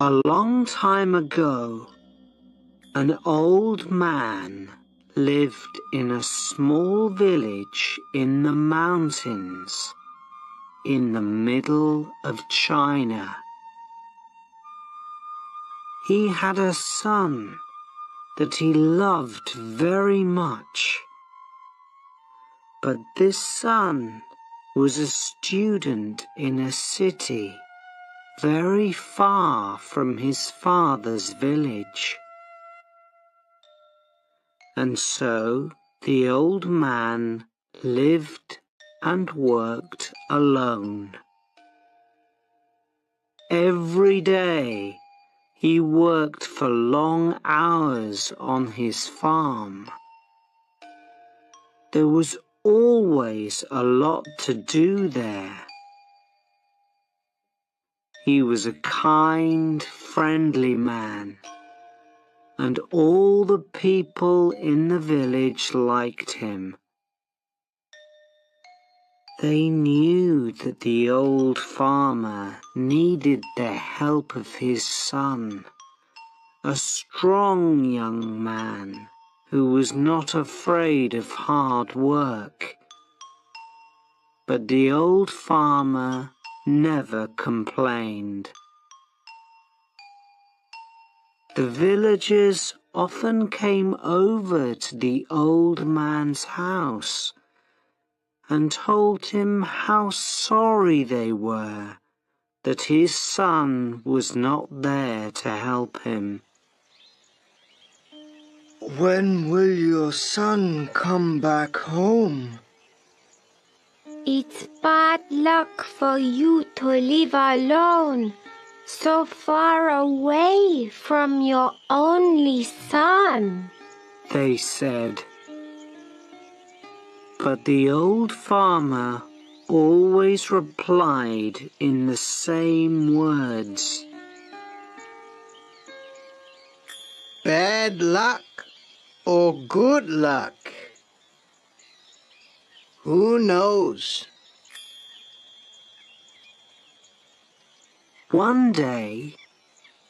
A long time ago, an old man lived in a small village in the mountains in the middle of China. He had a son that he loved very much, but this son was a student in a city very far from his father's village. And so the old man lived and worked alone. Every day he worked for long hours on his farm. There was always a lot to do there. He was a kind, friendly man, and all the people in the village liked him. They knew that the old farmer needed the help of his son, a strong young man who was not afraid of hard work. But the old farmer never complained. The villagers often came over to the old man's house and told him how sorry they were that his son was not there to help him. When will your son come back home? It's bad luck for you to live alone, so far away from your only son, they said. But the old farmer always replied in the same words. Bad luck or good luck? Who knows? One day,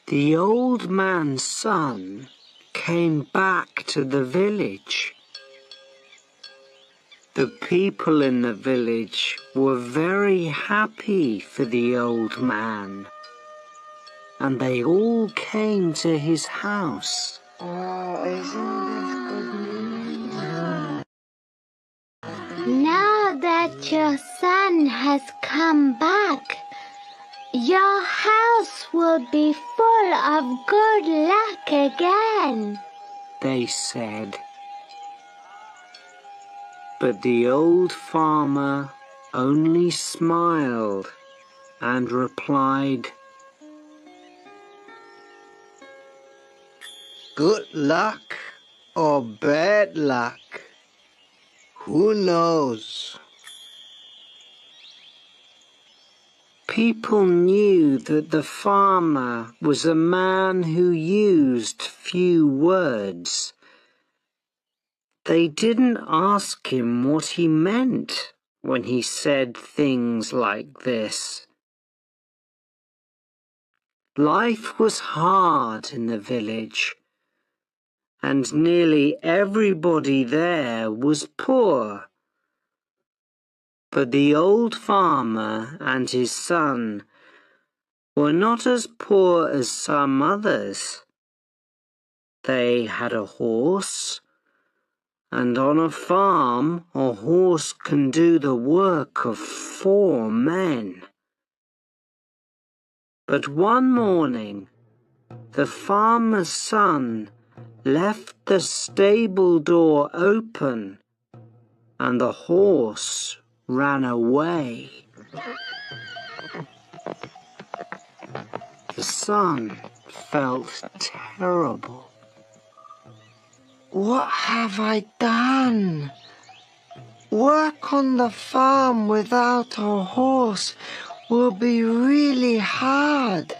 the old man's son came back to the village. The people in the village were very happy for the old man, and they all came to his house. Oh, isn't this good news? now that your son has come back, your house will be full of good luck again, they said. But the old farmer only smiled and replied, Good luck or bad luck? Who knows? People knew that the farmer was a man who used few words. They didn't ask him what he meant when he said things like this. Life was hard in the village, and nearly everybody there was poor. But the old farmer and his son were not as poor as some others. They had a horse, and on a farm a horse can do the work of 4 men. But one morning, the farmer's son left the stable door open, and the horse ran away. The son felt terrible. What have I done? Work on the farm without a horse will be really hard.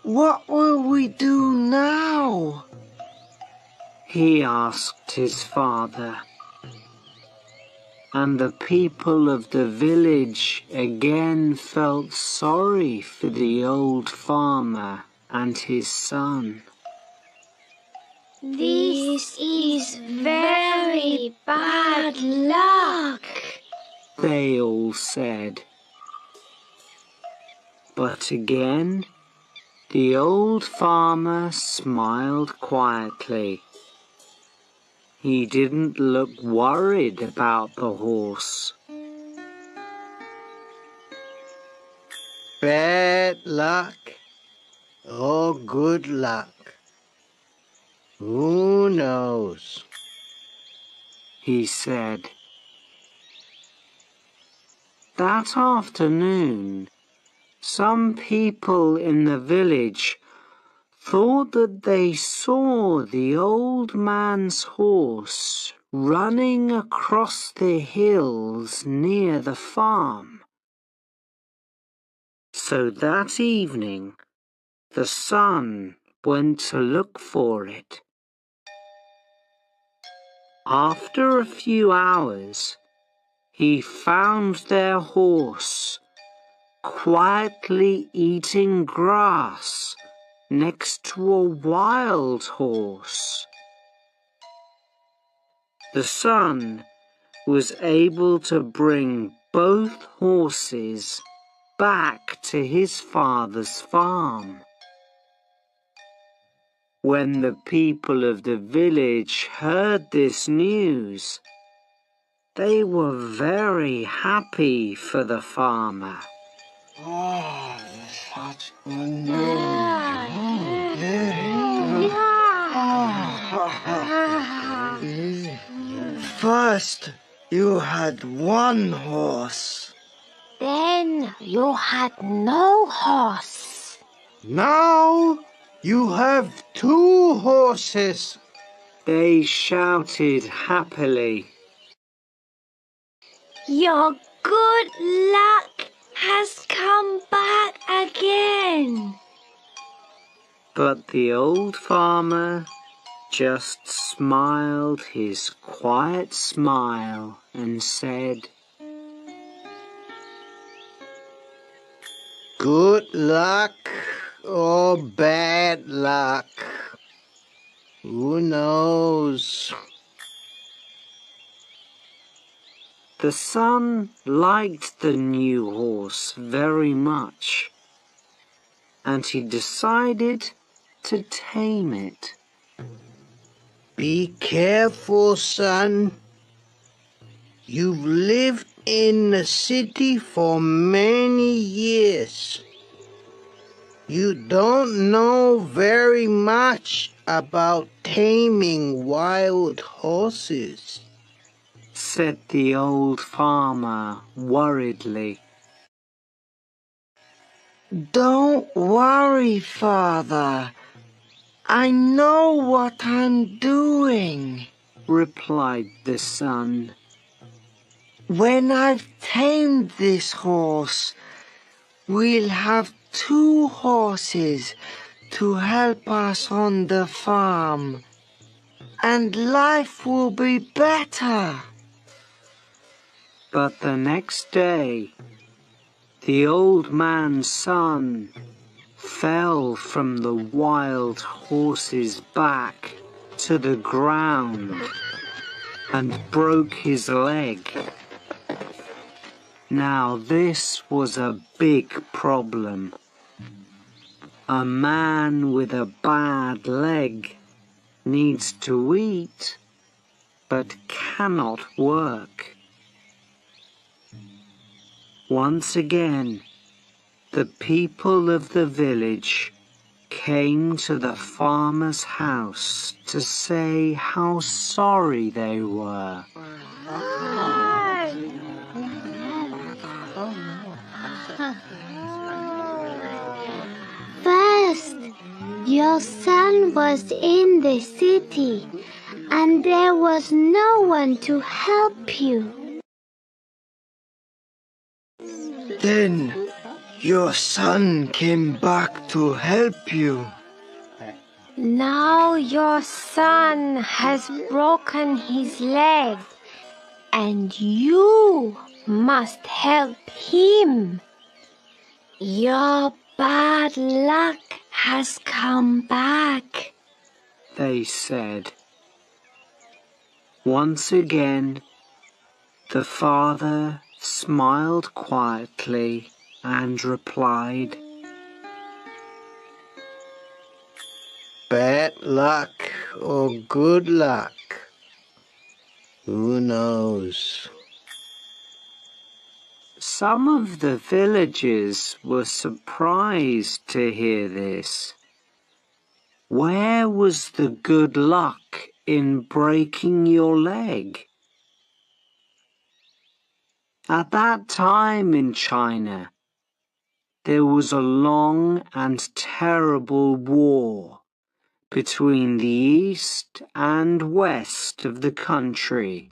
What will we do now? He asked his father. and the people of the village again felt sorry for the old farmer and his son. This is very bad luck, they all said. But again, the old farmer smiled quietly. He didn't look worried about the horse. Bad luck or good luck? Who knows? He said. That afternoon, some people in the village thought that they saw the old man's horse running across the hills near the farm. So that evening, the son went to look for it. After a few hours, he found their horse quietly eating grass next to a wild horse. The son was able to bring both horses back to his father's farm. When the people of the village heard this news, they were very happy for the farmer. Oh, such good news. First, you had one horse. Then you had no horse. Now you have two horses. They shouted happily. Your good luck has come back again. But the old farmer just smiled his quiet smile and said, Good luck or bad luck? Who knows? The son liked the new horse very much, and he decided to tame it. Be careful, son. You've lived in the city for many years. You don't know very much about taming wild horses, said the old farmer worriedly. Don't worry, Father. I know what I'm doing, replied the son. When I've tamed this horse, we'll have two horses to help us on the farm, and life will be better. But the next day, the old man's son fell from the wild horse's back to the ground and broke his leg. Now this was a big problem. A man with a bad leg needs to eat, but cannot work. Once again, the people of the village came to the farmer's house to say how sorry they were. First, your son was in the city, and there was no one to help you. Then your son came back to help you. Now your son has broken his leg, and you must help him. Your bad luck has come back, they said. Once again, the father smiled quietly and replied, Bad luck or good luck? Who knows? Some of the villagers were surprised to hear this. Where was the good luck in breaking your leg? At that time in China, there was a long and terrible war between the east and west of the country.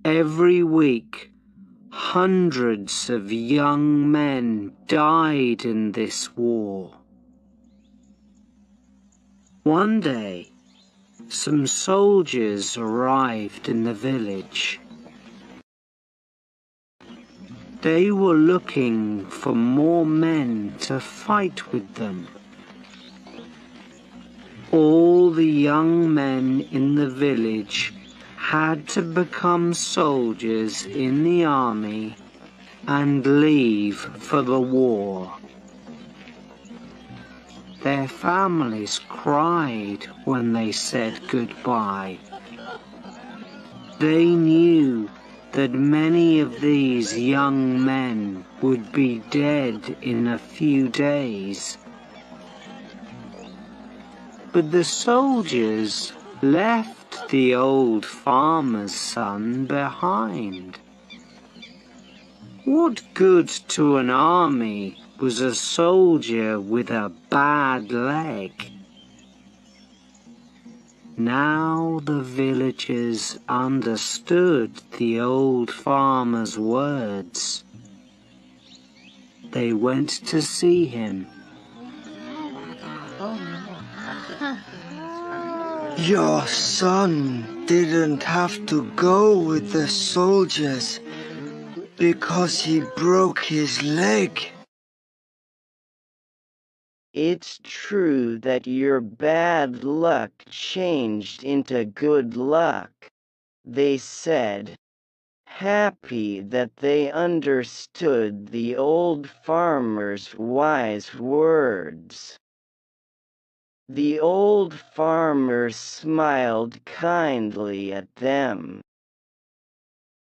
Every week, hundreds of young men died in this war. One day, some soldiers arrived in the village. They were looking for more men to fight with them. All the young men in the village had to become soldiers in the army and leave for the war. Their families cried when they said goodbye. They knew that many of these young men would be dead in a few days. But the soldiers left the old farmer's son behind. What good to an army was a soldier with a bad leg? Now the villagers understood the old farmer's words. They went to see him. Your son didn't have to go with the soldiers because he broke his leg. It's true that your bad luck changed into good luck, they said, happy that they understood the old farmer's wise words. The old farmer smiled kindly at them.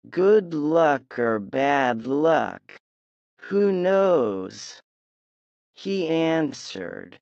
Good luck or bad luck? Who knows? He answered.